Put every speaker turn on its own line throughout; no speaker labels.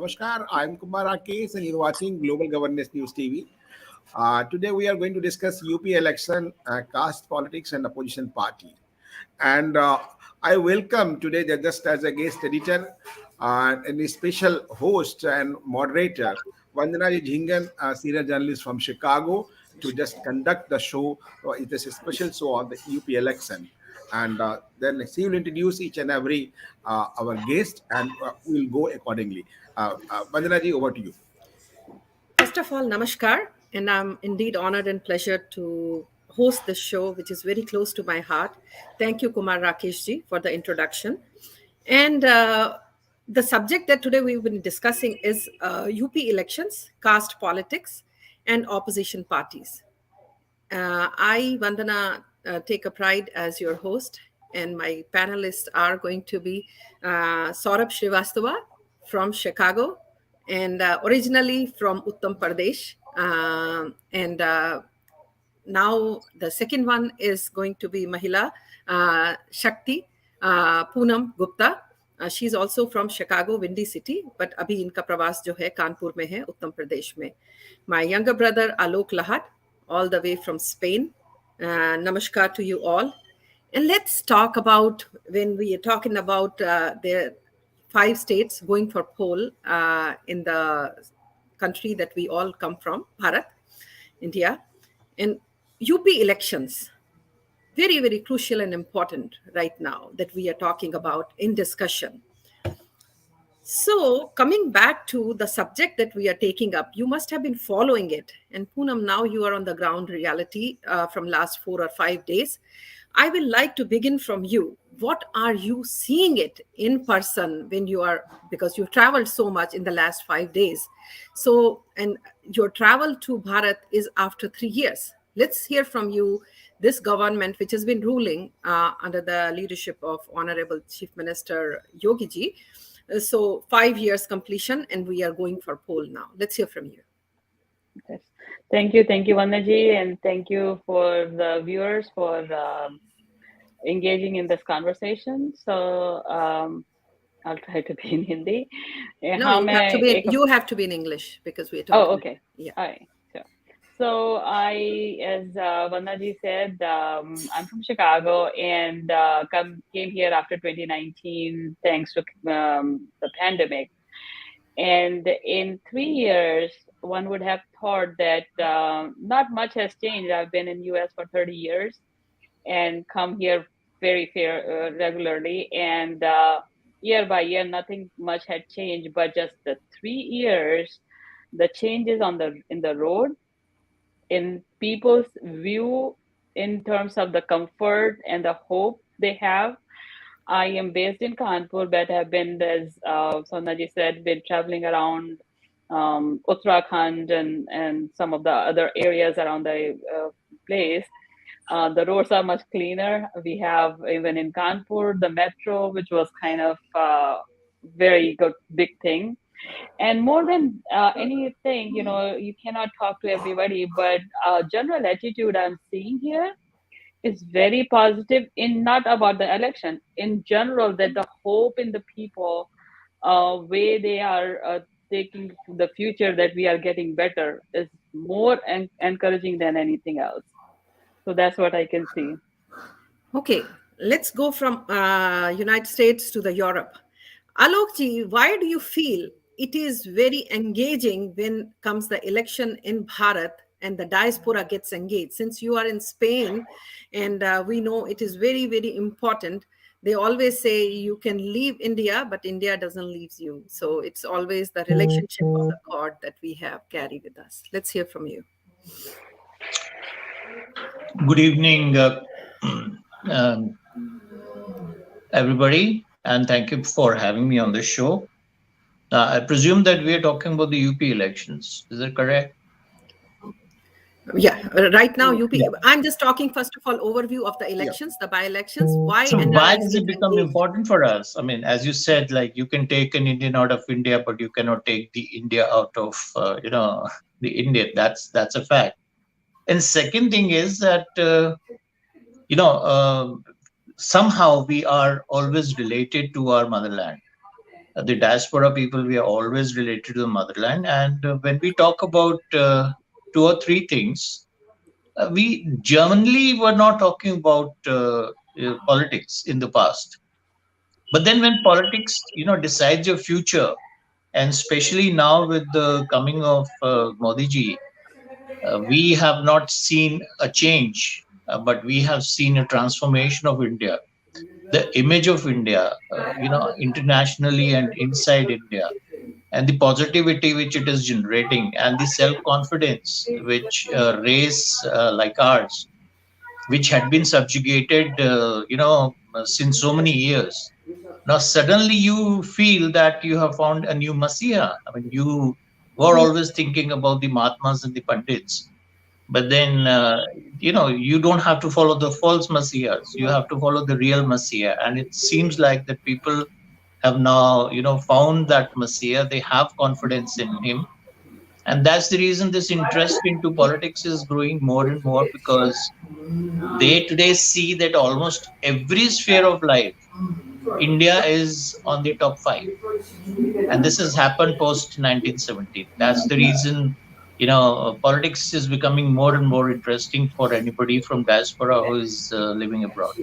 Namaskar, I'm Kumar RAKESH and you're watching Global Governance News TV. Today we are going to discuss UP election, caste politics and opposition party. And I welcome today just as a guest editor and a special host and moderator, Vandana Jhingan, a senior journalist from Chicago, to just conduct the show. It is a special show on the UP election. And then she will introduce each and every our guest, and we'll go accordingly. Vandana ji, over to you.
First of all, namaskar, and I'm indeed honored and pleasure to host this show, which is very close to my heart. Thank you, Kumar Rakesh ji, for the introduction. And the subject that today we've been discussing is UP elections, caste politics, and opposition parties. I, Vandana, take a pride as your host, and my panelists are going to be Saurabh Srivastava from Chicago, and originally from Uttar Pradesh. And now the second one is going to be Mahila Shakti Poonam Gupta. She's also from Chicago, Windy City, but abhi inka pravas jo hai Kanpur mein hai, Uttar Pradesh mein. My younger brother Alok Lahad, all the way from Spain. Namaskar to you all. And let's talk about, when we are talking about the 5 states going for poll in the country that we all come from, Bharat, India. And UP elections, very, very crucial and important right now that we are talking about in discussion. So coming back to the subject that we are taking up, you must have been following it. And Poonam, now you are on the ground reality from last 4 or 5 days. I will like to begin from you. What are you seeing it in person when you are, because you've traveled so much in the last 5 days. So, and your travel to Bharat is after 3 years. Let's hear from you, this government, which has been ruling under the leadership of Honorable Chief Minister Yogi ji. So 5 years completion, and we are going for poll now. Let's hear from you.
Yes. Thank you, Vannaji, and thank you for the viewers for engaging in this conversation. So I'll try to be in Hindi.
No, you have to be in English because we're talking.
Oh, okay.
Yeah.
All right. So I, as Vannaji said, I'm from Chicago and came here after 2019 thanks to the pandemic. And in 3 years, one would have thought that not much has changed. I've been in US for 30 years and come here very regularly. And year by year, nothing much had changed. But just the 3 years, the changes in the road, in people's view in terms of the comfort and the hope they have. I am based in Kanpur, but have been, as Sonaji said, been traveling around Uttarakhand and some of the other areas around the place. The roads are much cleaner. We have, even in Kanpur, the metro, which was kind of very good, big thing. And more than anything, you cannot talk to everybody, but general attitude I'm seeing here is very positive, in not about the election, in general, that the hope in the people, way they are taking the future, that we are getting better, is more encouraging than anything else. So that's what I can see.
Okay, let's go from United States to the Europe. Alokji, why do you feel it is very engaging when comes the election in Bharat and the diaspora gets engaged? Since you are in Spain and we know it is very, very important. They always say you can leave India, but India doesn't leave you. So it's always the relationship of the cord that we have carry with us. Let's hear from you.
Good evening, everybody, and thank you for having me on the show. I presume that we are talking about the UP elections. Is that correct?
Yeah, right now UP. Yeah. I'm just talking first of all overview of the elections, the by-elections. Why?
So why does it become important for us? I mean, as you said, like you can take an Indian out of India, but you cannot take the India out of the Indian. That's a fact. And second thing is that somehow we are always related to our motherland. The diaspora people, we are always related to the motherland. And when we talk about two or three things, we genuinely were not talking about politics in the past. But then when politics, decides your future, and especially now with the coming of Modi ji, we have not seen a change, but we have seen a transformation of India, the image of India, internationally and inside India, and the positivity which it is generating, and the self confidence which race like ours, which had been subjugated, since so many years. Now suddenly you feel that you have found a new messiah. I mean, you were always thinking about the Mahatmas and the Pandits, but then you don't have to follow the false messiahs. You have to follow the real messiah, and it seems like that people have now found that messiah. They have confidence in him, and that's the reason this interest into politics is growing more and more, because they today see that almost every sphere of life, India is on the top five, and this has happened post 1917. That's the reason politics is becoming more and more interesting for anybody from diaspora who is living abroad.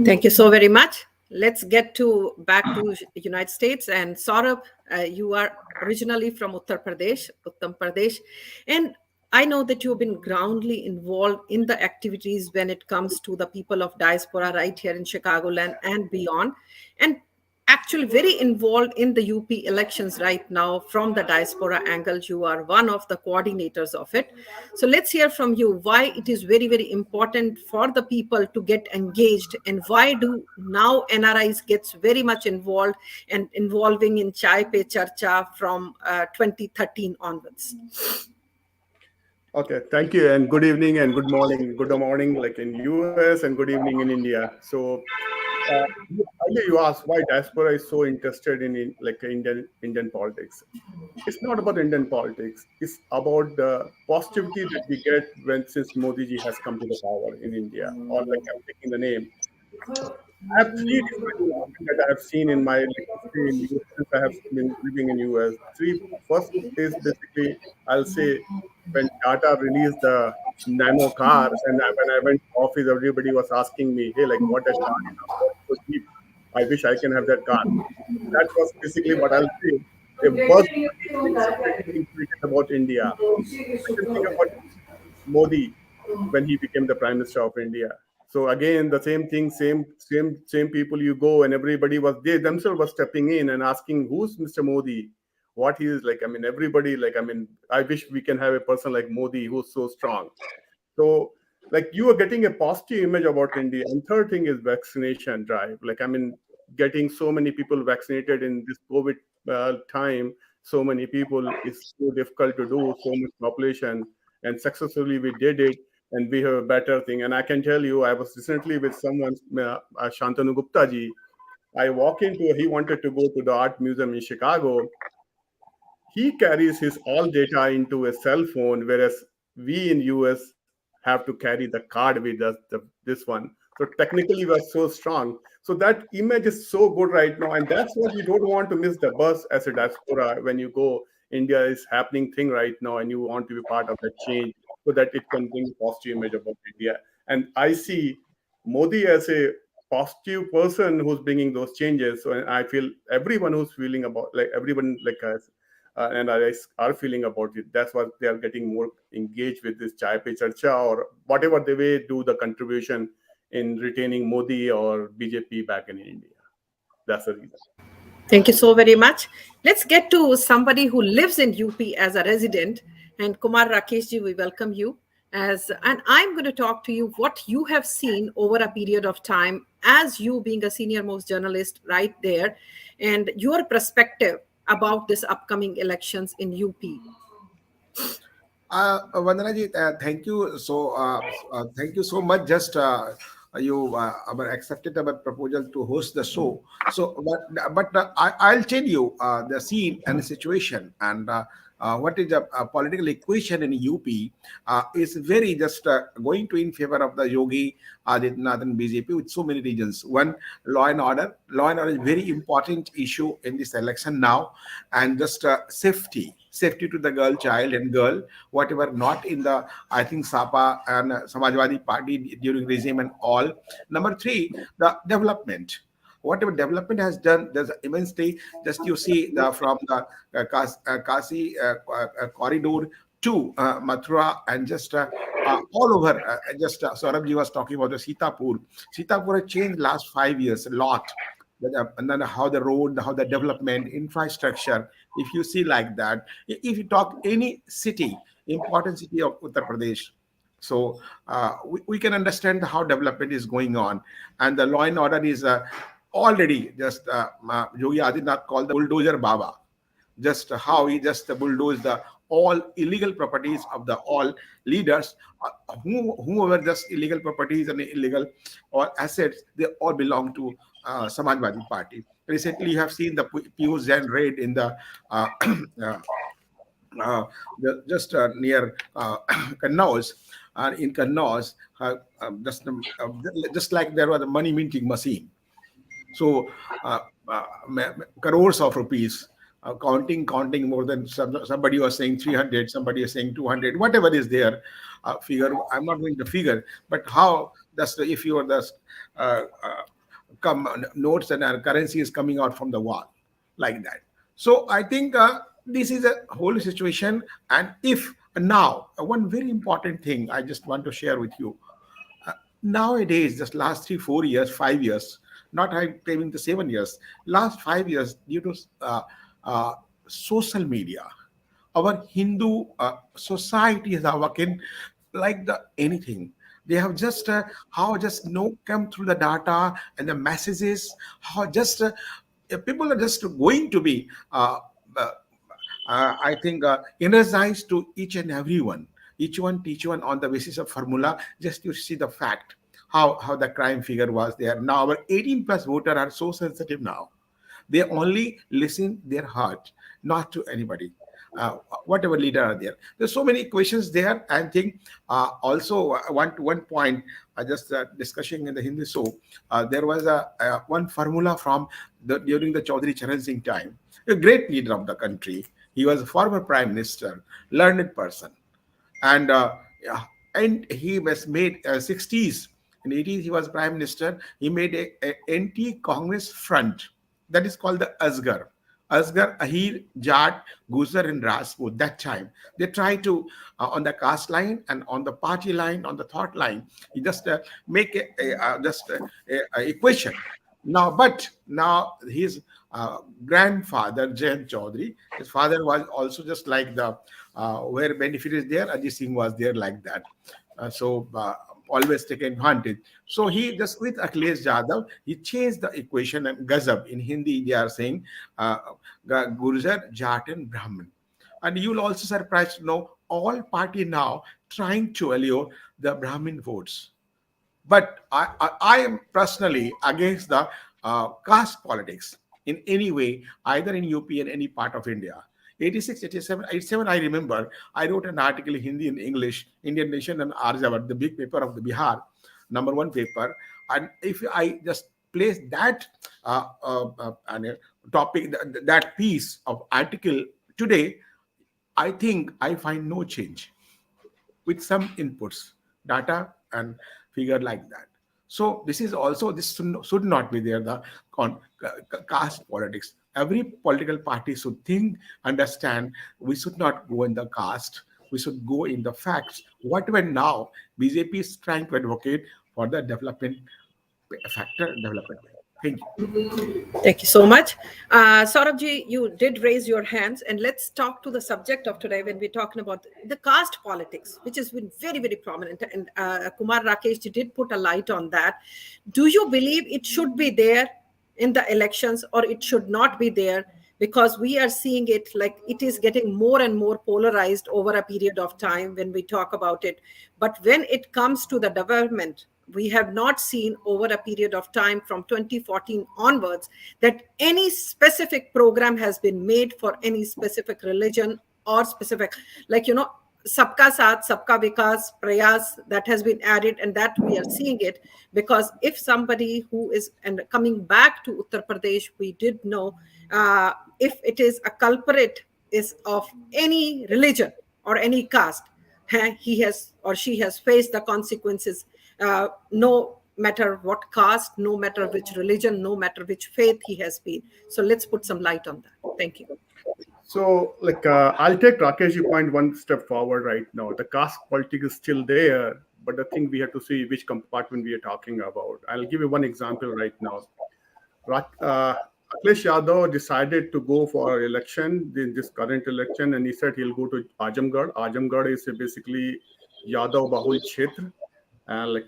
Thank you so very much. Let's get to back to United States. And Saurabh, you are originally from Uttar Pradesh, and I know that you've been groundly involved in the activities when it comes to the people of diaspora right here in Chicagoland and beyond, and actually very involved in the UP elections right now from the diaspora angle. You are one of the coordinators of it. So let's hear from you why it is very, very important for the people to get engaged, and why do now NRIs gets very much involved and involving in Chai Pe Charcha from 2013 onwards.
Okay, thank you, and good evening and good morning. Good morning, like in US, and good evening in India. So, earlier you asked why diaspora is so interested in like Indian politics. It's not about Indian politics. It's about the positivity that we get when since Modi ji has come to the power in India, or like I'm taking the name. I have three different things that I have seen in my like, history in US since I have been living in US. Three first is basically I'll say when Tata released the nano cars, and when I went to office, everybody was asking me, "Hey, like what that car is? So cheap. I wish I can have that car." That was basically what I'll say. A buzz being created about India. Second thing about Modi when he became the Prime Minister of India. So again, the same thing, same people you go, and everybody was they themselves was stepping in and asking, "Who's Mr. Modi? What he is like?" I mean, everybody like I mean, I wish we can have a person like Modi who's so strong. So like you are getting a positive image about India. And third thing is vaccination drive. Like I mean, getting so many people vaccinated in this COVID time, so many people is so difficult to do, so much population, and successfully we did it, and we have a better thing. And I can tell you, I was recently with someone, Shantanu Gupta ji. I walk into, he wanted to go to the art museum in Chicago. He carries his all data into a cell phone, whereas we in US have to carry the card with us, this one. So technically we're so strong. So that image is so good right now, and that's what you don't want to miss the bus as a diaspora when you go. India is happening thing right now, and you want to be part of that change so that it can bring a positive image about India. And I see Modi as a positive person who's bringing those changes. So I feel everyone who's feeling about like everyone like us and others are feeling about it. That's what they are getting more engaged with this Chai Pe Charcha or whatever they way do the contribution in retaining Modi or BJP back in India. That's the reason.
Thank you so very much. Let's get to somebody who lives in UP as a resident. And Kumar Rakeshji, we welcome you. And I'm going to talk to you what you have seen over a period of time as you being a senior most journalist right there, and your perspective about this upcoming elections in UP.
Vandanaji, thank you so much. Just you accepted our proposal to host the show. So, but I'll tell you the scene and the situation, and what is the political equation in UP is very just going to in favor of the Yogi Adityanath and BJP with so many reasons. One, law and order. Law and order is very important issue in this election now, and just safety to the girl child and girl, whatever not in the, I think, Sapa and Samajwadi Party during regime and all. Number three, the development. Whatever development has done, there's immensely. Just you see the from the Kasi corridor to Mathura and just all over. Just Saurabh was talking about the Sitapur. Sitapur has changed last 5 years a lot. And then how the road, how the development, infrastructure. If you see like that, if you talk any city, important city of Uttar Pradesh, so we can understand how development is going on, and the law and order is already just Yogi Adityanath called the bulldozer Baba. Just how he just bulldozed the all illegal properties of the all leaders, whoever just illegal properties and illegal or assets, they all belong to Samajwadi Party. Recently, you have seen the Piyush Jain raid in the uh, just near Kannauj, in Kannauj, just like there was a money minting machine. So crores of rupees, counting more than somebody was saying 300, somebody is saying 200, whatever is there figure. I'm not going to figure, but how that's the, if you are the come notes and currency is coming out from the wall like that. So I think this is a whole situation. And if now one very important thing I just want to share with you. Nowadays, just last 3 4 years, 5 years, not I'm claiming the 7 years, last 5 years, due to social media, our Hindu society is working like the anything. They have just how just no come through the data and the messages, how just people are just going to be uh, I think energized to each and everyone. Each one teach one on the basis of formula. Just you see the fact how the crime figure was there. Now our 18 plus voter are so sensitive now. They only listen their heart, not to anybody. Whatever leader are there. There's so many questions there. I think also one point just discussing in the Hindi show. There was a one formula from during the Chaudhry Charan Singh time, a great leader of the country. He was a former prime minister, learned person, and yeah, and he was made 60s in 80s. He was prime minister. He made a anti-Congress front that is called the Asgar, Ahir, Jat, Guzar, and Rajput. That time they tried to on the caste line and on the party line, on the thought line, he just make a equation. Now, but now his grandfather Jayant Chaudhary, his father was also just like the where benefit is there, Ajit Singh was there like that. Always take advantage. So he just with Akhilesh Jadhav, he changed the equation and Gazab in Hindi they are saying Gurjar, Jat and Brahmin. And you will also surprised to know all party now trying to allure the Brahmin votes. But I am personally against the caste politics in any way, either in UP and any part of India. 86, 87, 87, I remember, I wrote an article in Hindi and English, Indian Nation and Arjavat, the big paper of the Bihar, number one paper. And if I just place that topic, that piece of article today, I think I find no change with some inputs, data and figure like that. So this is also this should not be there. The caste politics. Every political party should think, understand. We should not go in the caste. We should go in the facts. Whatever now BJP is trying to advocate for the development factor development. Thank you.
Thank you so much. Saurabhji, you did raise your hands, and let's talk to the subject of today when we're talking about the caste politics, which has been very, very prominent. And Kumar Rakesh did put a light on that. Do you believe it should be there in the elections or it should not be there? Because we are seeing it like it is getting more and more polarized over a period of time when we talk about it. But when it comes to the development, we have not seen over a period of time from 2014 onwards that any specific program has been made for any specific religion or specific, like, sabka saath sabka vikas prayas, that has been added, and that we are seeing it. Because if somebody who is, and coming back to Uttar Pradesh, we did know, if it is a culprit is of any religion or any caste, he has or she has faced the consequences, no matter what caste, no matter which religion, no matter which faith he has been. So let's put some light on that. Thank you.
So, I'll take Rakesh's point one step forward right now. The caste politics is still there, but the thing we have to see which compartment we are talking about. I'll give you one example right now. Akhilesh Yadav decided to go for election in this current election, and he said he'll go to Ajamgarh. Ajamgarh is basically Yadav Bahul Kshetra, and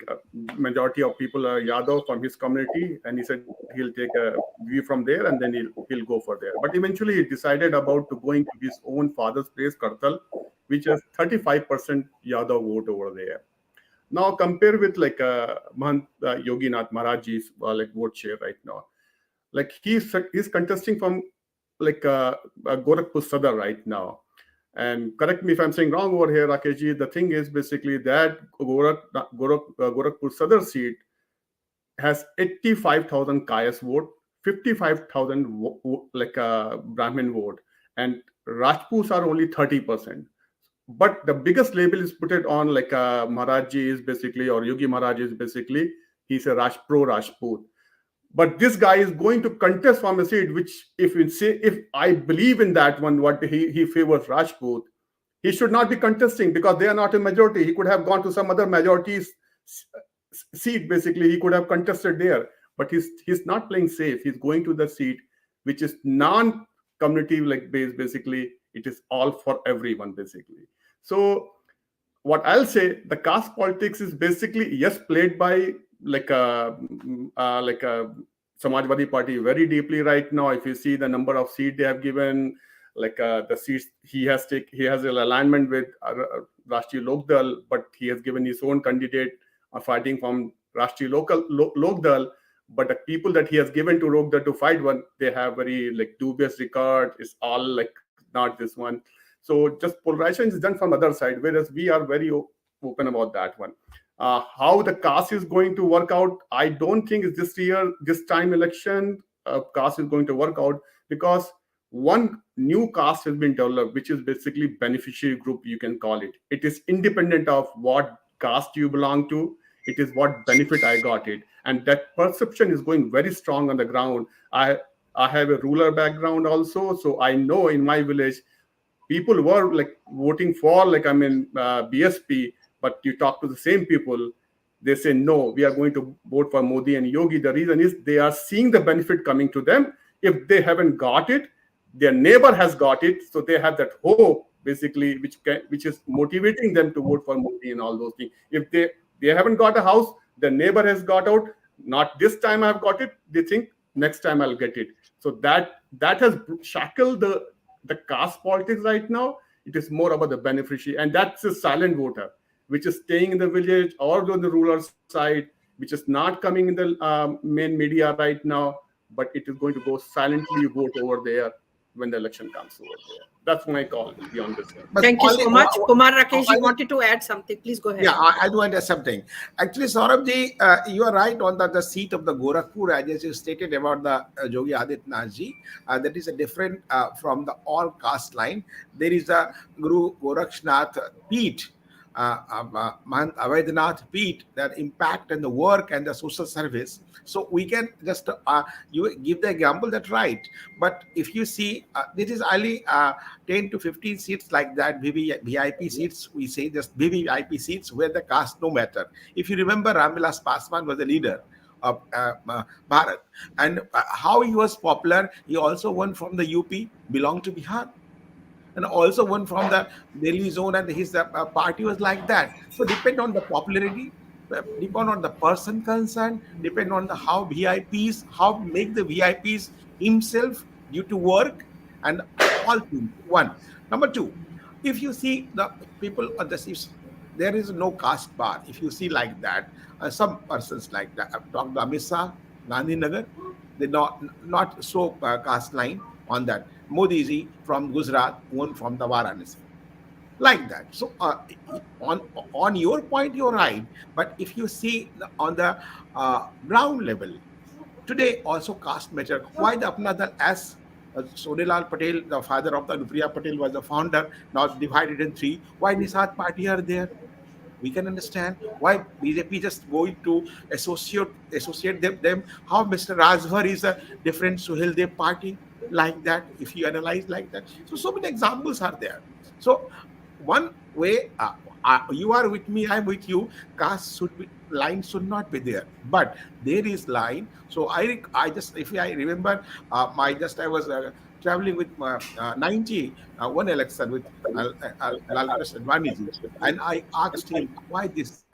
majority of people are Yadav from his community, and he said he'll take a view from there, and then he'll go for there. But eventually he decided about to going to his own father's place, Kartal, which has 35% Yadav vote over there. Now compare with Mahant Yoginath Maharaj's vote share right now. He's contesting from Gorakhpur Sadar right now. And correct me if I'm saying wrong over here, Rakeshji. The thing is basically that Gorakhpur Sadar seat has 85,000 Kayas vote, 55,000 Brahmin vote, and Rajputs are only 30%. But the biggest label is put it on Maharajji is basically, or Yogi Maharaj is basically, he's a pro Rajput. But this guy is going to contest from a seat which, if I believe in that one, what he favors Rajput, he should not be contesting because they are not a majority. He could have gone to some other majority seat, basically. He could have contested there. But he's not playing safe. He's going to the seat which is non-community based, basically. It is all for everyone, basically. So what I'll say, the caste politics is basically, yes, played by Samajwadi Party very deeply right now. If you see the number of seats they have given, the seats he has an alignment with Rashtriya Lokdal, but he has given his own candidate fighting from Rashtriya Lokdal. But the people that he has given to Lokdal to fight one, they have very dubious record. It's all not this one. So just polarization is done from other side, whereas we are very open about that one. How the caste is going to work out, I don't think it's this time election, caste is going to work out, because one new caste has been developed, which is basically beneficiary group, you can call it. It is independent of what caste you belong to. It is what benefit I got it. And that perception is going very strong on the ground. I have a rural background also, so I know in my village, people were voting for BSP, but you talk to the same people, they say, no, we are going to vote for Modi and Yogi. The reason is they are seeing the benefit coming to them. If they haven't got it, their neighbor has got it. So they have that hope, basically, which is motivating them to vote for Modi and all those things. If they haven't got a house, the neighbor has got out. Not this time I've got it. They think next time I'll get it. So that has shackled the caste politics right now. It is more about the beneficiary. And that's a silent voter, which is staying in the village or on the rural side, which is not coming in the main media right now, but it is going to go silently vote over there when the election comes over there. That's my call beyond this.
Thank you so much. Kumar, Rakesh, you wanted to add something. Please go ahead.
Yeah, I do want to add something. Actually, Saurabh, you are right on the seat of the Gorakhpur, as you stated about the Yogi Adityanath ji. That is a different from the all caste line. There is a Guru Gorakshnath Peeth, Mahant Avaidhanath Peeth, that impact and the work and the social service. So we can just you give the example that right. But if you see, this is only 10 to 15 seats like that, VIP seats, we say just VIP seats where the caste no matter. If you remember, Ramvilas Paswan was the leader of Bharat, and how he was popular. He also won from the UP, belonged to Bihar, and also one from the Delhi zone, and his party was like that. So depend on the popularity, depend on the person concerned, depend on the how VIPs, how make the VIPs himself due to work and all things. One. Number two, if you see the people on the seats, there is no caste bar. If you see like that, some persons like that, Dr. Amit Shah, Gandhinagar, they not so caste line. on that. Modi ji from Gujarat won from the Varanasi, like that. So on your point, you're right. But if you see on the ground level, today also caste matter. Why the Apnadal, as Sonilal Patel, the father of the Anupriya Patel, was the founder, now divided in three. Why Nisat party are there? We can understand why BJP just going to associate them. How Mr. Rajbhar is a different Suhel Dev party, like that. If you analyze like that, so many examples are there. So one way, you are with me, I'm with you. Caste should be, line should not be there, but there is line. So I just, if I remember, I was traveling with my 90 one election with Lalkrish Advaniji, and I asked him why this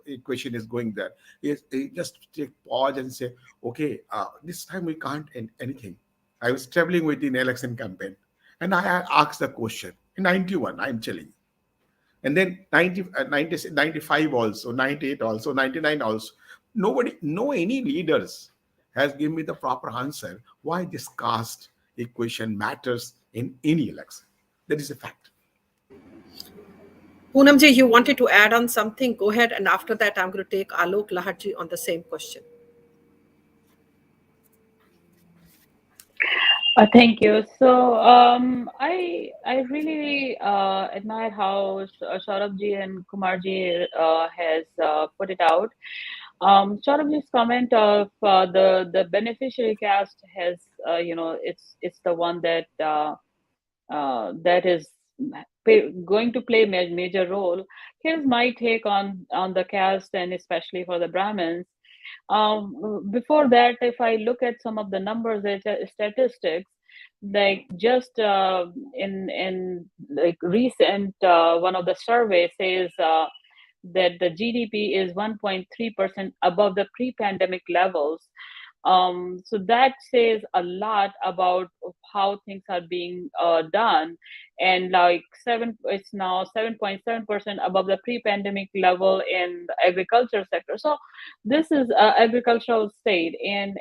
equation is going there. He just take pause and say, okay, this time we can't end anything. I was traveling with in election campaign, and I asked the question in 91, I'm telling you. And then 90, 90, 95 also, 98 also, 99 also. Nobody, no any leaders has given me the proper answer why this caste equation matters in any election. That is a fact.
Poonam ji, you wanted to add on something? Go ahead, and after that, I'm going to take Alok Lahad ji on the same question.
Thank you. So I really admire how Saurabh ji and Kumar ji has put it out. Saurabh ji's comment of the beneficiary caste has it's the one that that is going to play a major role. Here's my take on the caste, and especially for the Brahmins. Before that, if I look at some of the numbers, statistics, like just in like recent one of the surveys says that the GDP is 1.3% above the pre-pandemic levels. So that says a lot about how things are being done, and like it's now 7.7% above the pre-pandemic level in the agriculture sector. So this is agricultural state, and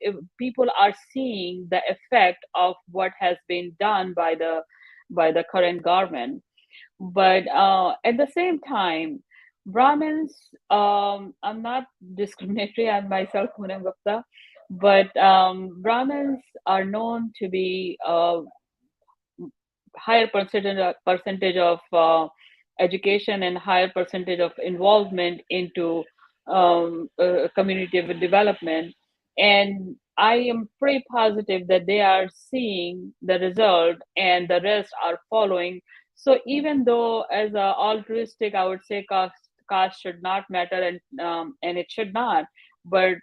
if people are seeing the effect of what has been done by the current government. But at the same time, Brahmins, I'm not discriminatory, I'm myself Poonam Gupta, but Brahmins are known to be higher percentage of education and higher percentage of involvement into community development. And I am pretty positive that they are seeing the result and the rest are following. So even though as a altruistic, I would say caste should not matter, and it should not, but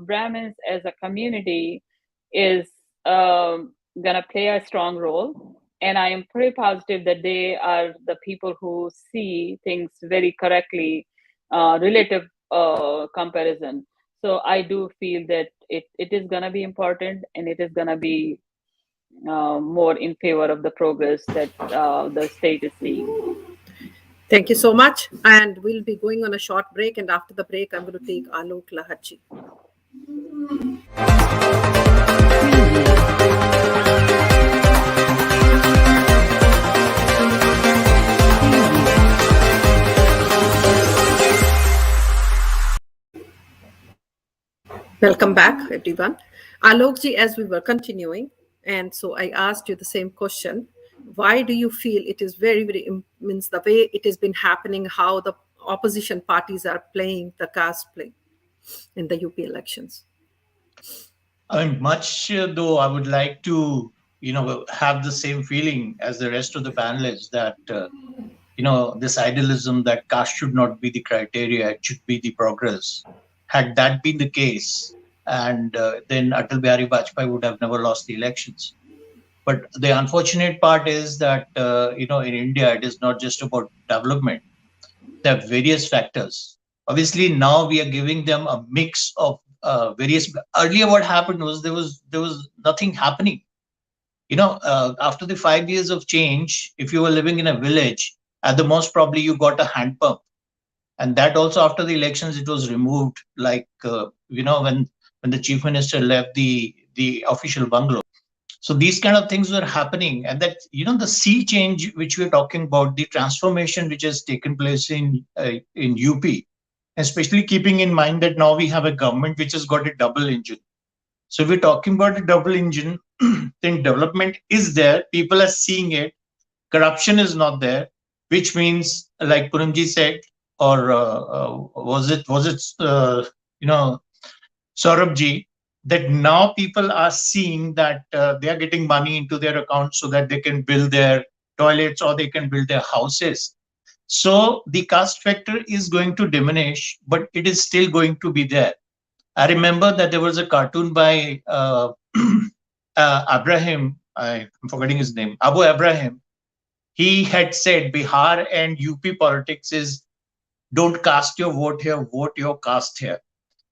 Brahmins as a community is gonna play a strong role, and I am pretty positive that they are the people who see things very correctly, relative comparison. So I do feel that it is gonna be important, and it is gonna be more in favor of the progress that the state is seeing.
Thank you so much. And we'll be going on a short break. And after the break, I'm going to take Alok Lahad ji. Welcome back, everyone. Alok ji, as we were continuing, and so I asked you the same question. Why do you feel it is very, very, means the way it has been happening, how the opposition parties are playing the caste play in the UP elections?
I mean, much though I would like to, have the same feeling as the rest of the panelists that, this idealism that caste should not be the criteria, it should be the progress. Had that been the case, and then Atal Bihari Vajpayee would have never lost the elections. But the unfortunate part is that, in India, it is not just about development. There are various factors. Obviously, now we are giving them a mix of various. Earlier, what happened was there was nothing happening. After the 5 years of change, if you were living in a village, at the most probably you got a hand pump, and that also after the elections it was removed. Like when the chief minister left the the official bungalow. So these kind of things were happening, and that, the sea change which we're talking about, the transformation which has taken place in UP, especially keeping in mind that now we have a government which has got a double engine. So we're talking about a double engine. Then development is there, people are seeing it, corruption is not there, which means, like Poonamji said, or Saurabhji, that now people are seeing that they are getting money into their account so that they can build their toilets or they can build their houses. So the caste factor is going to diminish, but it is still going to be there. I remember that there was a cartoon by Abraham, I'm forgetting his name, Abu Abraham. He had said Bihar and UP politics is don't cast your vote here, vote your caste here.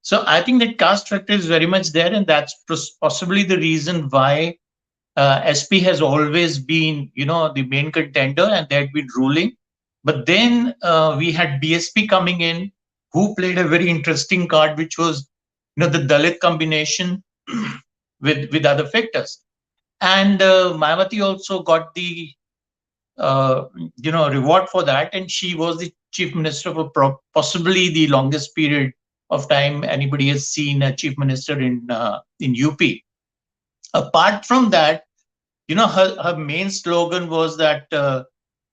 So I think that caste factor is very much there, and that's possibly the reason why SP has always been, the main contender, and they had been ruling. But then we had BSP coming in, who played a very interesting card, which was, the Dalit combination with other factors. And Mayawati also got the reward for that, and she was the chief minister for possibly the longest period of time anybody has seen a chief minister in UP. Apart from that, her main slogan was that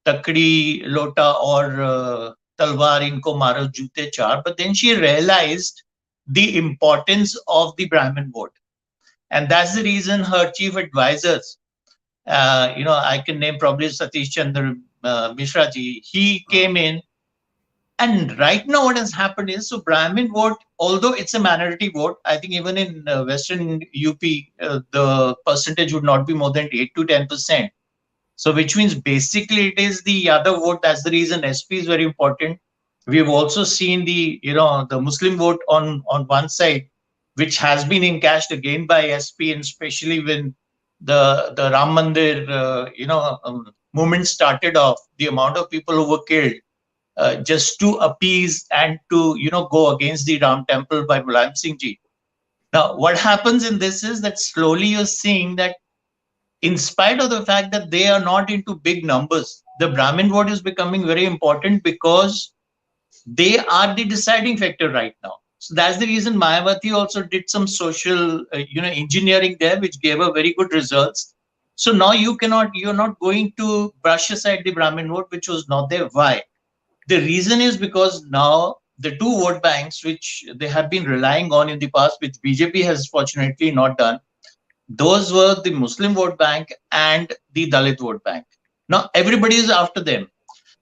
Takdi Lota or Talwar inko maro jute char. But then she realized the importance of the Brahmin vote, and that's the reason her chief advisors, I can name probably Satish Chandra Mishra ji, he came in. And right now what has happened is, so Brahmin vote, although it's a minority vote, I think even in Western UP, the percentage would not be more than 8 to 10%. So which means basically it is the other vote. That's the reason SP is very important. We've also seen the Muslim vote on one side, which has been encashed again by SP, and especially when the Ram Mandir, movement started off, the amount of people who were killed, just to appease and to go against the Ram temple by Mulayam Singh ji. Now, what happens in this is that slowly you're seeing that in spite of the fact that they are not into big numbers, the Brahmin vote is becoming very important because they are the deciding factor right now. So that's the reason Mayawati also did some social engineering there, which gave her very good results. So now you're not going to brush aside the Brahmin vote, which was not there. Why? The reason is because now the two vote banks, which they have been relying on in the past, which BJP has fortunately not done, those were the Muslim vote bank and the Dalit vote bank. Now everybody is after them.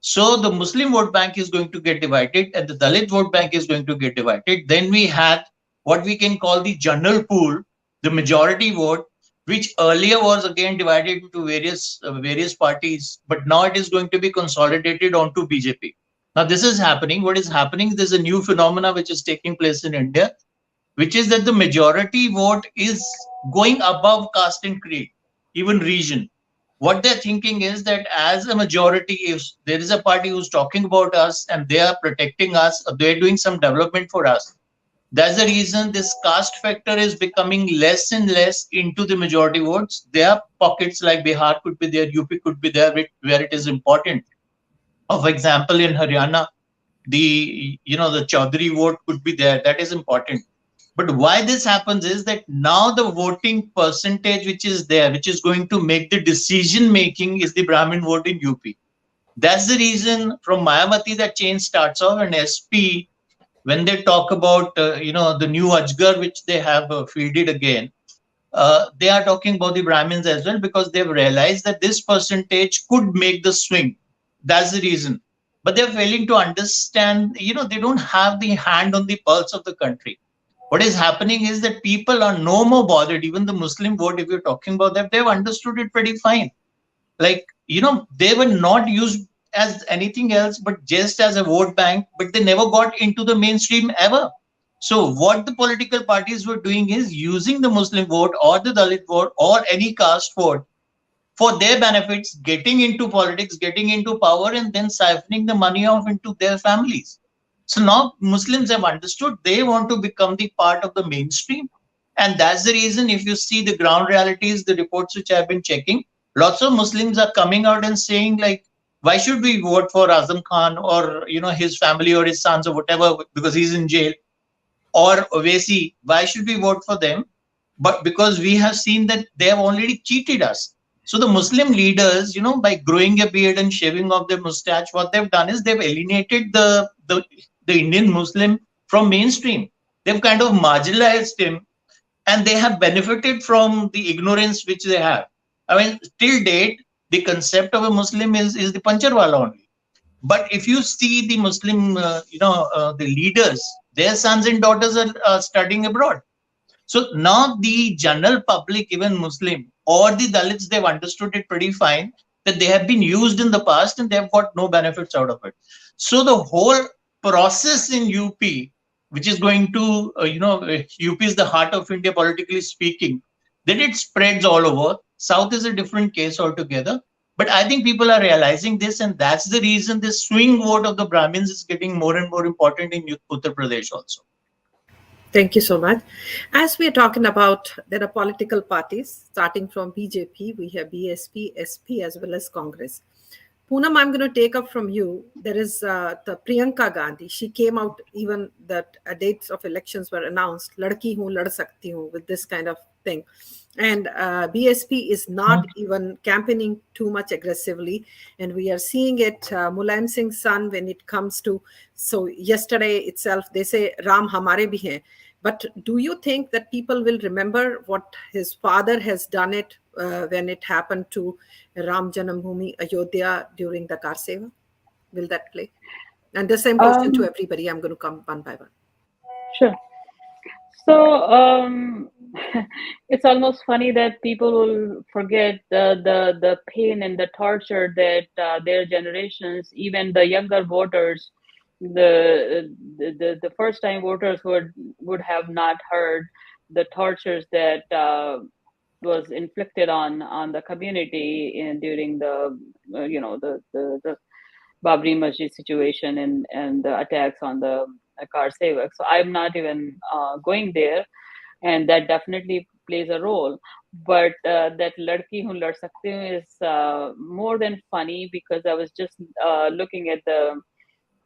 So the Muslim vote bank is going to get divided and the Dalit vote bank is going to get divided. Then we had what we can call the general pool, the majority vote, which earlier was again divided into various parties, but now it is going to be consolidated onto BJP. Now this is happening. What is happening? There's a new phenomena which is taking place in India, which is that the majority vote is going above caste and creed, even region. What they're thinking is that as a majority, if there is a party who's talking about us and they are protecting us, they're doing some development for us. That's the reason this caste factor is becoming less and less into the majority votes. There are pockets like Bihar could be there, UP could be there, where it is important. For example, in Haryana, the Chaudhary vote could be there. That is important. But why this happens is that now the voting percentage which is there, which is going to make the decision making, is the Brahmin vote in UP. That's the reason from Mayawati that change starts off, and SP, when they talk about the new Ajgar which they have fielded again, they are talking about the Brahmins as well, because they've realized that this percentage could make the swing. That's the reason. But they're failing to understand, they don't have the hand on the pulse of the country. What is happening is that people are no more bothered. Even the Muslim vote, if you're talking about that, they've understood it pretty fine. Like, they were not used as anything else, but just as a vote bank, but they never got into the mainstream ever. So what the political parties were doing is using the Muslim vote or the Dalit vote or any caste vote for their benefits, getting into politics, getting into power, and then siphoning the money off into their families. So now Muslims have understood they want to become the part of the mainstream. And that's the reason, if you see the ground realities, the reports which I've been checking, lots of Muslims are coming out and saying, like, why should we vote for Azam Khan or, his family or his sons or whatever, because he's in jail, or Owaisi, why should we vote for them? But because we have seen that they have already cheated us. So the Muslim leaders, by growing a beard and shaving off their mustache, what they've done is they've alienated the Indian Muslim from mainstream. They've kind of marginalized him, and they have benefited from the ignorance which they have. I mean, till date, the concept of a Muslim is the Pancharwala only. But if you see the Muslim, the leaders, their sons and daughters are studying abroad. So now the general public, even Muslim or the Dalits, they've understood it pretty fine that they have been used in the past and they've got no benefits out of it. So the whole process in UP, which is going to, UP is the heart of India politically speaking, then it spreads all over. South is a different case altogether. But I think people are realizing this, and that's the reason this swing vote of the Brahmins is getting more and more important in Uttar Pradesh also.
Thank you so much. As we are talking about, there are political parties starting from BJP, we have BSP, SP, as well as Congress. Poonam, I'm going to take up from you. There is the Priyanka Gandhi. She came out, even that dates of elections were announced, Ladki hoon, lad sakti hoon, with this kind of thing. And BSP is not even campaigning too much aggressively. And we are seeing it, Mulayam Singh's son, when it comes to, so yesterday itself, they say, Ram hamare bhi hain. But do you think that people will remember what his father has done it when it happened to Ram Janambhoomi Ayodhya during the Car Seva? Will that play? And the same question to everybody. I'm going to come one by one.
Sure. So it's almost funny that people will forget the pain and the torture that their generations, even the younger voters, the first time voters would have not heard the tortures that was inflicted on the community during the the Babri Masjid situation and the attacks on the Car Sevak. So I'm not even going there, and that definitely plays a role. But that Ladki Hoon Lad Sakti Hoon is more than funny, because I was just looking at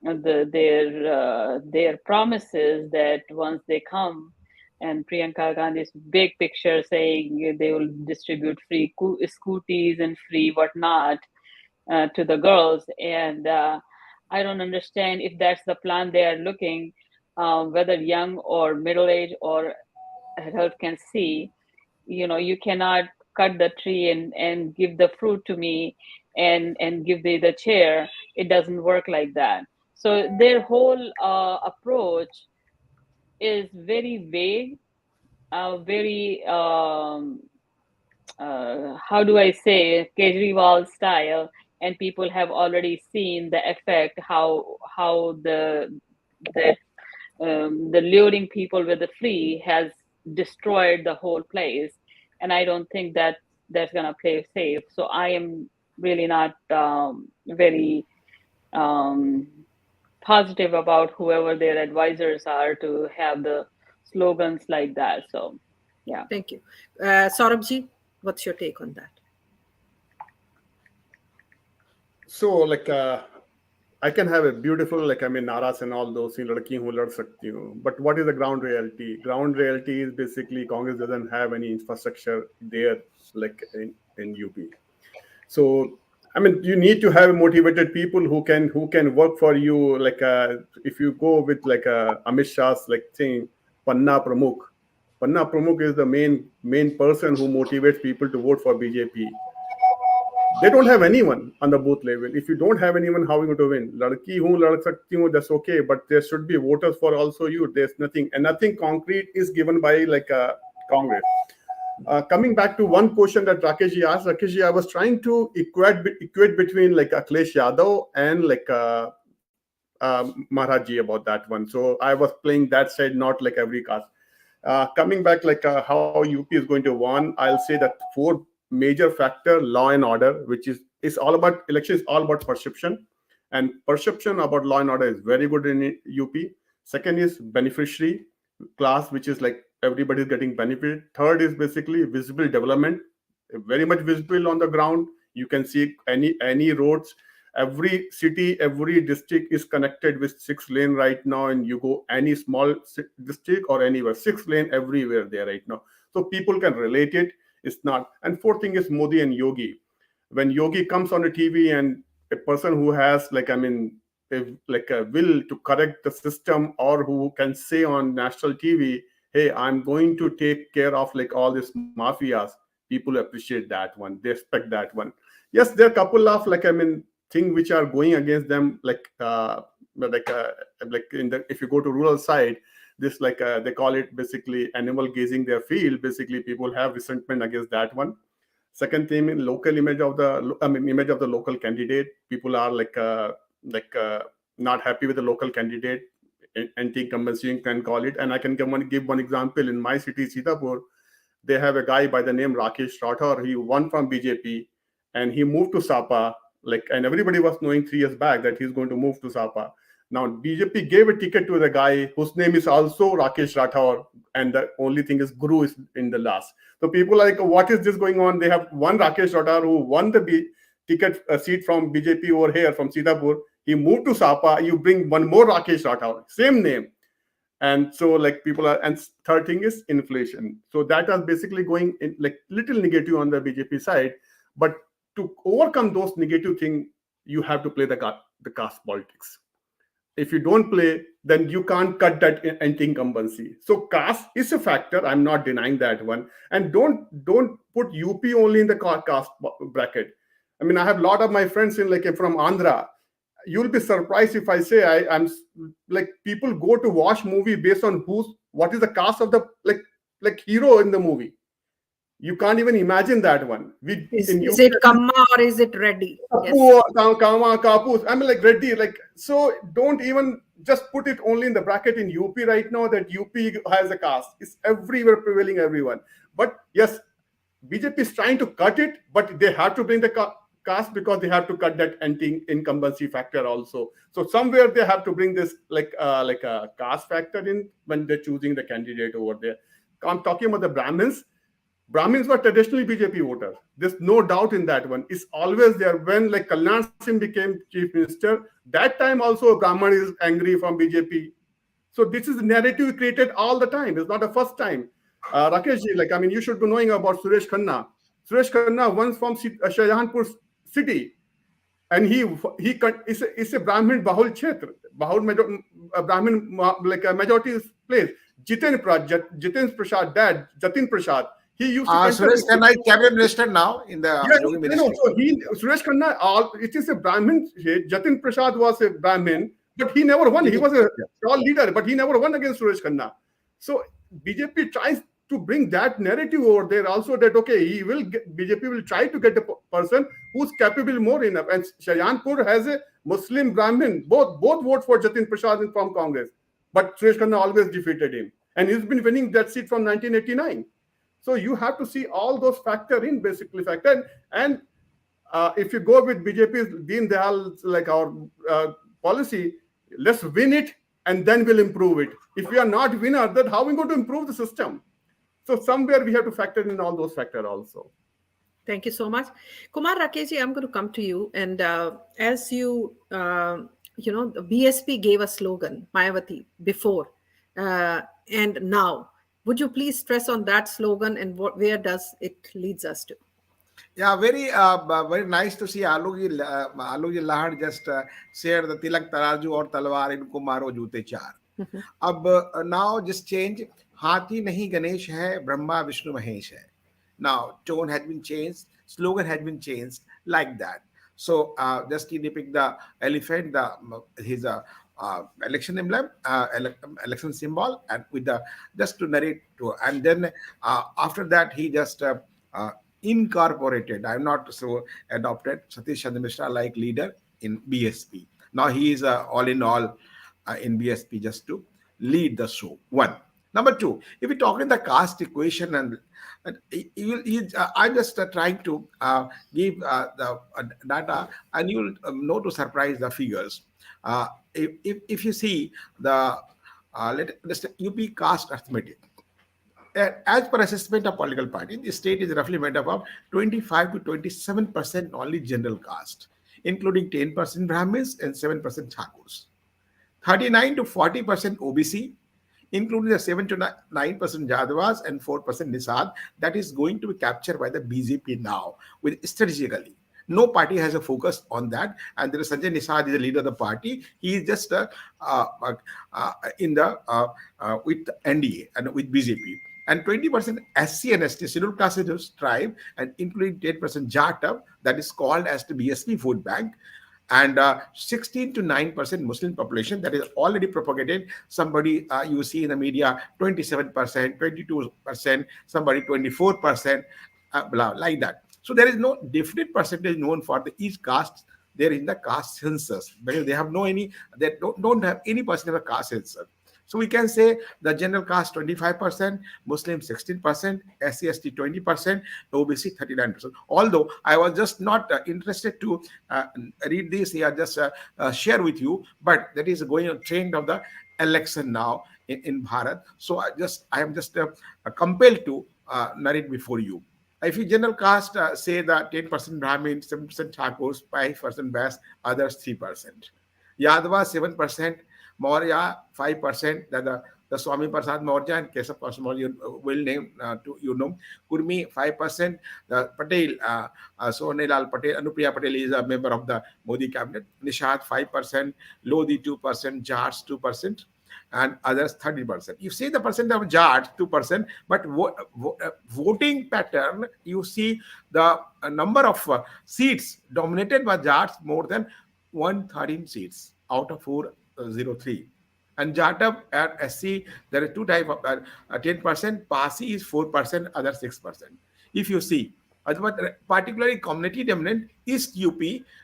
their promises that once they come, and Priyanka Gandhi's big picture saying they will distribute free scooties and free whatnot to the girls. And I don't understand if that's the plan they are looking, whether young or middle age or adult can see. You cannot cut the tree and give the fruit to me and give the chair. It doesn't work like that. So their whole approach is very vague, very how do I say, Kejriwal style, and people have already seen the effect, how the luring people with the free has destroyed the whole place. And I don't think that that's gonna play safe. So I am really not very positive about whoever their advisors are to have the slogans like that. So yeah.
Thank you. Saurabhji, what's your take on that?
So I can have a beautiful, naras and all those things, ladki hoon, lad sakti hoon. But what is the ground reality? Ground reality is basically Congress doesn't have any infrastructure there, in UP. So, you need to have motivated people who can work for you. If you go with Amit Shah's thing, Panna Pramukh. Panna Pramukh is the main person who motivates people to vote for BJP. They don't have anyone on the booth level. If you don't have anyone, how are you going to win? Ladki hoon, lad sakti hoon, that's okay, but there should be voters for also you. There's nothing, and nothing concrete is given by Congress. Coming back to one question that Rakeshji asked, Rakeshji, I was trying to equate between Akhilesh Yadav and Maharajji about that one. So I was playing that side, not every caste. Coming back how UP is going to win, I'll say that 4 major factor: law and order, which is all about election, is all about perception, and perception about law and order is very good in UP. Second is beneficiary class, which is everybody is getting benefit. Third is basically visible development, very much visible on the ground. You can see any roads. Every city, every district is connected with 6 lane right now, and you go any small district or anywhere, 6 lane everywhere there right now. So people can relate it. It's not. And fourth thing is Modi and Yogi. When Yogi comes on the TV, and a person who has like a will to correct the system, or who can say on national TV, hey, I'm going to take care of like all these mafias, people appreciate that one, they respect that one. Yes, there are a couple of things which are going against them, like uh, like in the, if you go to rural side, this they call it basically animal gazing their field. Basically people have resentment against that one. Second thing, in local image of the image of the local candidate, people are like uh, not happy with the local candidate, anti-incumbency you can call it. And I can give one example. In my city, Sitapur, they have a guy by the name Rakesh Rathore. He won from BJP, and he moved to Sapa. And everybody was knowing 3 years back that he's going to move to Sapa. Now BJP gave a ticket to the guy whose name is also Rakesh Rathore, and the only thing is Guru is in the last. So people are like, what is this going on? They have one Rakesh Rathore who won the ticket seat from BJP over here from Sitapur. He moved to Sapa. You bring one more Rakesh Rathore, same name. And so like people are. And third thing is inflation. So that is basically going in like little negative on the BJP side. But to overcome those negative things, you have to play the caste politics. If you don't play, then you can't cut that anti-incumbency. So caste is a factor. I'm not denying that one. And don't put UP only in the caste bracket. I mean, I have a lot of my friends in from Andhra. You'll be surprised if I say I'm like, people go to watch movie based on what is the caste of the like hero in the movie. You can't even imagine that one.
Is it Kamma or is it Reddy?
Yes. Kama, Kapus. I mean, like Reddy. So don't even just put it only in the bracket in UP right now that UP has a caste. It's everywhere, prevailing everyone. But yes, BJP is trying to cut it, but they have to bring the caste because they have to cut that anti-incumbency factor also. So somewhere they have to bring this like a caste factor in when they're choosing the candidate over there. I'm talking about the Brahmins. Brahmins were traditionally BJP voters. There's no doubt in that one. It's always there. When like Kalyan Singh became chief minister, that time also a Brahmin is angry from BJP. So this is the narrative created all the time. It's not the first time. Rakesh ji, you should be knowing about Suresh Khanna. Suresh Khanna once from Shahjahanpur city, and he is a Brahmin Bahul Kshetra, Brahmin like a majority place. Jiten Prasad dad, Jatin Prasad. He used to.
Suresh Khanna is cabinet minister now in the
Yogi ministry. So Suresh Khanna, it is a Brahmin. Jatin Prasad was a Brahmin, but he never won. He was a tall leader, but he never won against Suresh Khanna. So BJP tries to bring that narrative over there also, that okay, BJP will try to get a person who's capable more enough. And Shahjahanpur has a Muslim Brahmin. Both vote for Jatin Prasad from Congress, but Suresh Khanna always defeated him, and he's been winning that seat from 1989. So you have to see all those factor in, basically factor. And if you go with BJP's Deen Dayal, like our policy, let's win it and then we'll improve it. If we are not winner, then how are we going to improve the system? So somewhere we have to factor in all those factors also.
Thank you so much. Kumar Rakesh, I'm going to come to you. And as the BSP gave a slogan, Mayavati, before and now. Would you please stress on that slogan and where does it leads us to?
Yeah, very nice to see Alok Lahad just shared the Tilak Taraju or Talwar in Kumaro Jute Char. Now just change. Hathi nahi Ganesh hai, Brahma Vishnu Mahesh hai. Now tone has been changed, slogan has been changed like that. So just to depict the elephant, his election emblem, election symbol, and with the just to narrate to, and then after that he just incorporated. I'm not so adopted Satish Chandra Mishra like leader in BSP. Now he is all in all in BSP just to lead the show. One. Number two, if we talk in the caste equation, and I'm just trying to give the data, and you'll know to surprise the figures. If you see the UP caste arithmetic, as per assessment of political party, the state is roughly made up of 25 to 27% only general caste, including 10% Brahmins and 7% Thakurs. 39 to 40% OBC, including the 7 to 9% Jadavas and 4% Nisad, that is going to be captured by the BJP now, with strategically. No party has a focus on that, and there is Sanjay Nisad is the leader of the party. He is just in the with NDA and with BJP. And 20% SC and ST, scheduled classes tribe, and including 10% Jatav, that is called as the BSP vote bank, and 16 to 9% Muslim population that is already propagated. Somebody you see in the media 27%, 22%, somebody 24%, blah, like that. So there is no definite percentage known for the each caste. There in the caste census because they have no any, they don't have any percent of a caste census. So we can say the general caste 25%, Muslim 16%, SC/ST 20%, OBC 39%. Although I was just not interested to read this here, just share with you, but that is going on trend of the election now in Bharat. So I am just compelled to narrate before you. If you general caste say that 10% Brahmin, 7% Thakurs, 5% Bas, others 3%. Yadava 7%. Maurya 5%, that the Swami Prasad Maurya and Keshav Maurya will name to you know. Kurmi 5%, the Patel, Sonelal Patel, Anupriya Patel is a member of the Modi cabinet. Nishad 5%, Lodi 2%, Jats 2%, and others 30%. You see the percent of Jats 2%, but voting pattern, you see the number of seats dominated by Jats more than 113 seats out of 403. And Jatav and SC, there are two types of 10%, Pasi is 4%, other 6%. If you see, particularly community dominant, East UP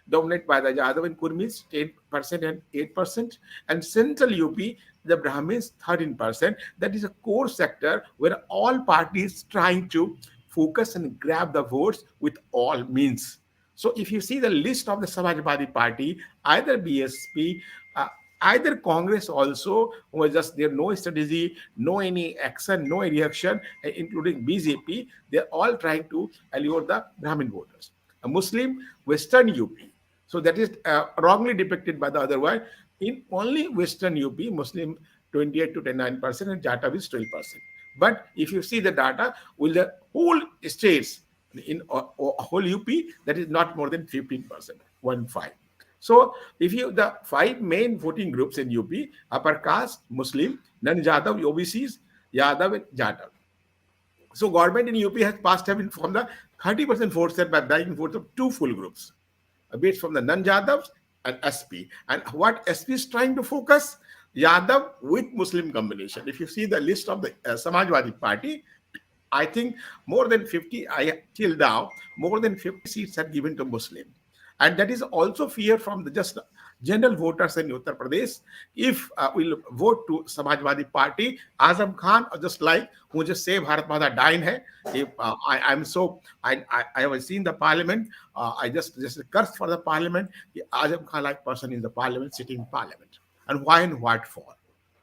dominated by the Yadav and Kurmis 10% and 8%, and Central UP, the Brahmins 13%. That is a core sector where all parties trying to focus and grab the votes with all means. So if you see the list of the Samajwadi Party, either BSP, either Congress also was just there, no strategy, no any action, no reaction, including BJP, they're all trying to allure the Brahmin voters. A Muslim, Western UP. So that is wrongly depicted by the other one. In only Western UP, Muslim 28 to 29% and Jatav is 12%. But if you see the data, will the whole states in whole UP, that is not more than 15%, 1.5. So if you, the five main voting groups in UP, upper caste, Muslim, non-Jadav, OBCs, Yadav and Jatav. So government in UP has passed have informed the 30% vote set by backing votes of two full groups, based from the non-Jadavs and SP. And what SP is trying to focus? Yadav with Muslim combination. If you see the list of the Samajwadi Party, I think more than 50, till now, more than 50 seats are given to Muslim. And that is also fear from the just general voters in Uttar Pradesh. If we'll vote to Samajwadi Party, Azam Khan, just like who just say Bharat Mata dying hai. If I have seen the parliament, I just curse for the parliament. Azam Khan like person in the parliament, sitting in parliament, and why and what for?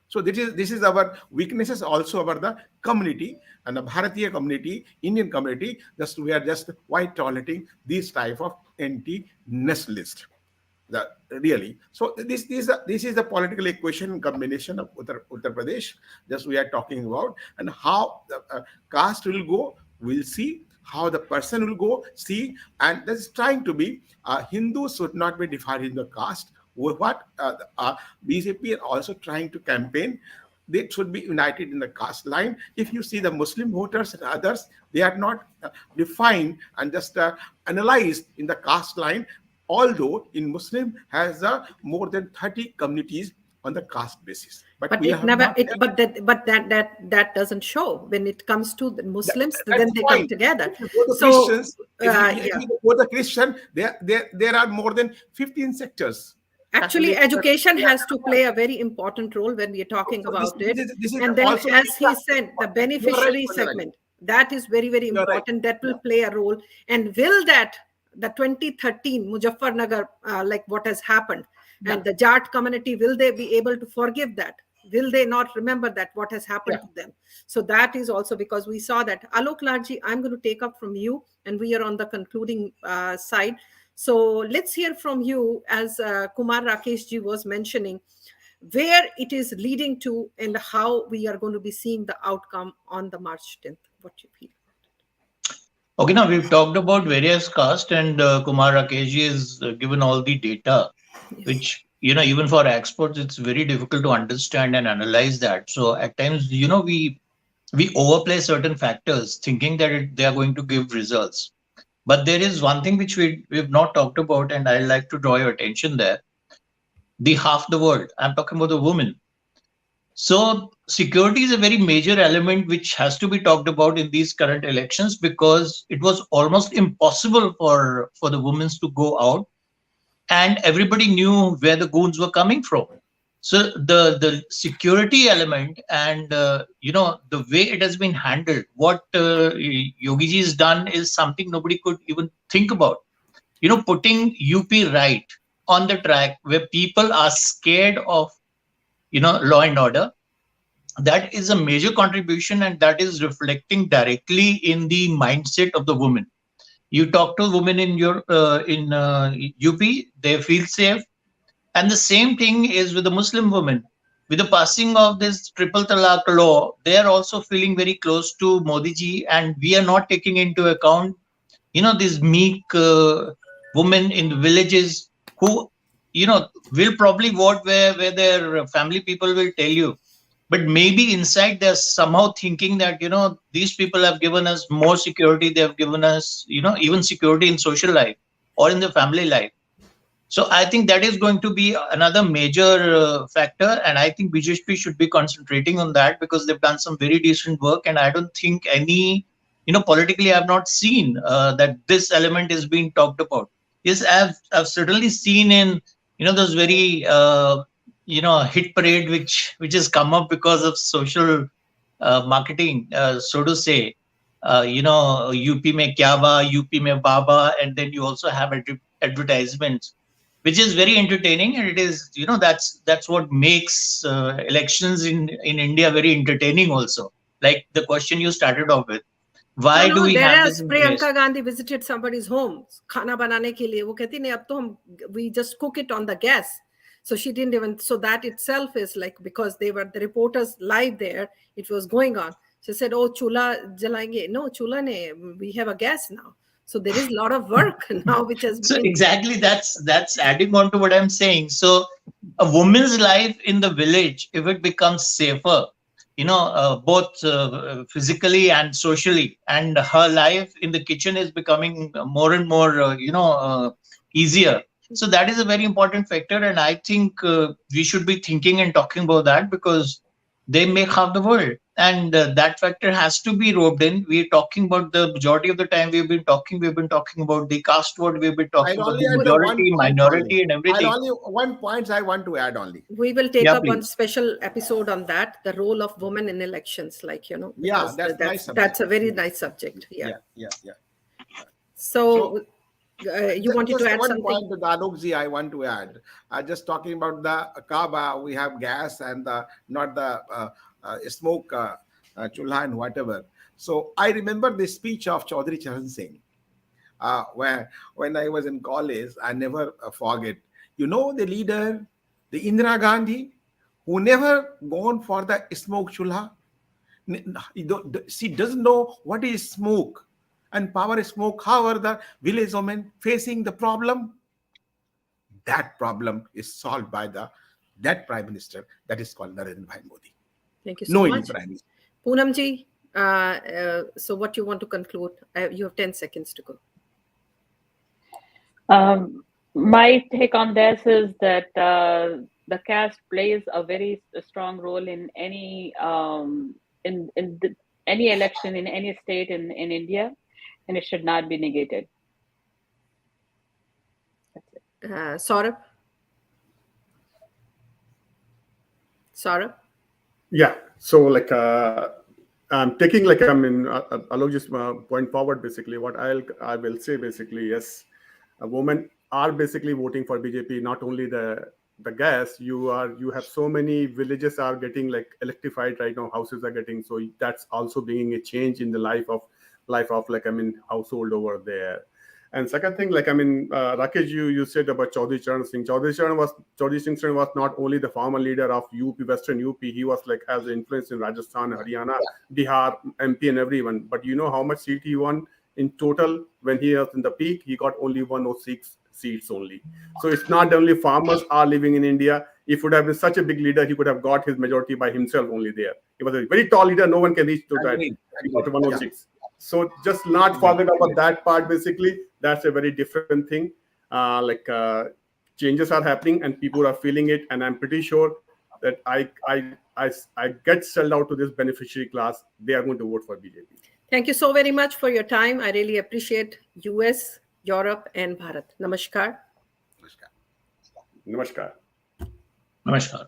So this is our weaknesses also about the community and the Bharatiya community, Indian community. Just we are just quite tolerating this type of anti-nationalist. Really. So this is the political equation combination of Uttar Pradesh. Just we are talking about, and how the caste will go. We'll see how the person will go. See, and that's trying to be Hindus should not be divided in the caste. What BJP are also trying to campaign, they should be united in the caste line. If you see the Muslim voters and others, they are not defined and just analyzed in the caste line. Although in Muslim has more than 30 communities on the caste basis,
but that doesn't show when it comes to the Muslims. Then they come together.
So Christians, for the Christian, there are more than 15 sectors.
Actually, education has to play a very important role when we are talking about it. And then, as he said, the beneficiary segment, that is very, very important. That will play a role. And will that, the 2013 Muzaffarnagar, like what has happened, and the Jat community, will they be able to forgive that? Will they not remember that what has happened
Yeah.
to them? So that is also because we saw that. Alok Lahad, I'm going to take up from you, and we are on the concluding side. So let's hear from you, as Kumar Rakesh ji was mentioning, where it is leading to and how we are going to be seeing the outcome on the March 10th. What you feel?
Okay, now we've talked about various castes, and Kumar Rakesh has given all the data,
Yes.
which, even for experts, it's very difficult to understand and analyze that. So at times, we overplay certain factors, thinking that they are going to give results. But there is one thing which we've not talked about, and I'd like to draw your attention there. The half the world. I'm talking about the women. So security is a very major element which has to be talked about in these current elections, because it was almost impossible for the women to go out, and everybody knew where the goons were coming from. So the security element, and the way it has been handled, what Yogi ji has done is something nobody could even think about. Putting UP right on the track where people are scared of law and order, that is a major contribution, and that is reflecting directly in the mindset of the women. You talk to women in your UP, they feel safe. And the same thing is with the Muslim women. With the passing of this triple talaq law, they are also feeling very close to Modi ji, and we are not taking into account, these meek women in the villages who, will probably vote where their family people will tell you. But maybe inside they're somehow thinking that, these people have given us more security. They have given us, even security in social life or in the family life. So I think that is going to be another major factor, and I think BJP should be concentrating on that, because they've done some very decent work, and I don't think any, politically, I've not seen that this element is being talked about. Yes, I've certainly seen in, those very hit parade which has come up because of social marketing, so to say. UP mein kya ba, UP mein baba, and then you also have advertisements, which is very entertaining, and it is, that's what makes elections in India very entertaining also. Like the question you started off with,
No,
why do
no,
we have this
whereas
in place?
Priyanka Gandhi visited somebody's home, खाना बनाने के लिए, वो कहती नहीं अब तो हम, we just cook it on the gas. So she didn't even, so that itself is like, because they were the reporters live there, it was going on. She said, oh, chula jalaenge. No, chula ne, we have a gas now. So there is a lot of work now which has
So
been.
exactly, that's adding on to what I'm saying. So a woman's life in the village, if it becomes safer, both physically and socially, and her life in the kitchen is becoming more and more, easier. So that is a very important factor, and I think we should be thinking and talking about that, because they make half the world, and that factor has to be roped in. We're talking about the majority of the time, we've been talking about the caste word, we've been
I'll
talking about
only
the
add the one
majority,
point only.
minority, and
I'll
everything.
only one point I want to add only.
We will take
Yeah,
up one
please.
special episode on that, the role of women in elections, like,
Yeah,
because
that's nice
that's a
subject.
very nice subject. Yeah.
Yeah.
So you wanted to
Just
add
one
something?
point to the Alokji I want to add. Just talking about the Kaaba, we have gas and the not the smoke, chulha and whatever. So I remember the speech of Chaudhry Charan Singh, where when I was in college, I never forget. The leader, the Indira Gandhi, who never gone for the smoke chulha. She doesn't know what is smoke and power smoke. However, the village women facing the problem, that problem is solved by that prime minister that is called Narendra Bhai Modi.
Thank you so
No any
much.
prime minister.
Poonam ji, so what you want to conclude? You have 10 seconds to go.
My take on this is that the caste plays a very strong role in any any election in any state in India, and it should not be negated. That's it.
Saurabh? Saurabh?
Yeah. So I'm taking Alok just point forward. Basically, what I will say basically, yes, women are basically voting for BJP. Not only the the gas, you have so many villages are getting like electrified right now. Houses are getting, so that's also bringing a change in the life of like household over there. And second thing, like Rakesh, you said about Chaudhry Charan Singh. Chaudhry Singh Singh was not only the former leader of UP, Western UP. He was like has influence in Rajasthan, Haryana, Bihar, MP, and everyone. But you know how much seat he won in total when he was in the peak? He got only 106 seats only. So it's not only farmers are living in India. If would have been such a big leader, he could have got his majority by himself only there. He was a very tall leader. No one can reach to that.
Agreed.
He got
Yeah.
106. So just not forget about that part. Basically, that's a very different thing. Changes are happening and people are feeling it, and I'm pretty sure that I get sold out to this beneficiary class. They are going to vote for BJP.
Thank you so very much for your time. I really appreciate US, Europe, and Bharat. Namaskar.
Namaskar.
Namaskar.
Namaskar.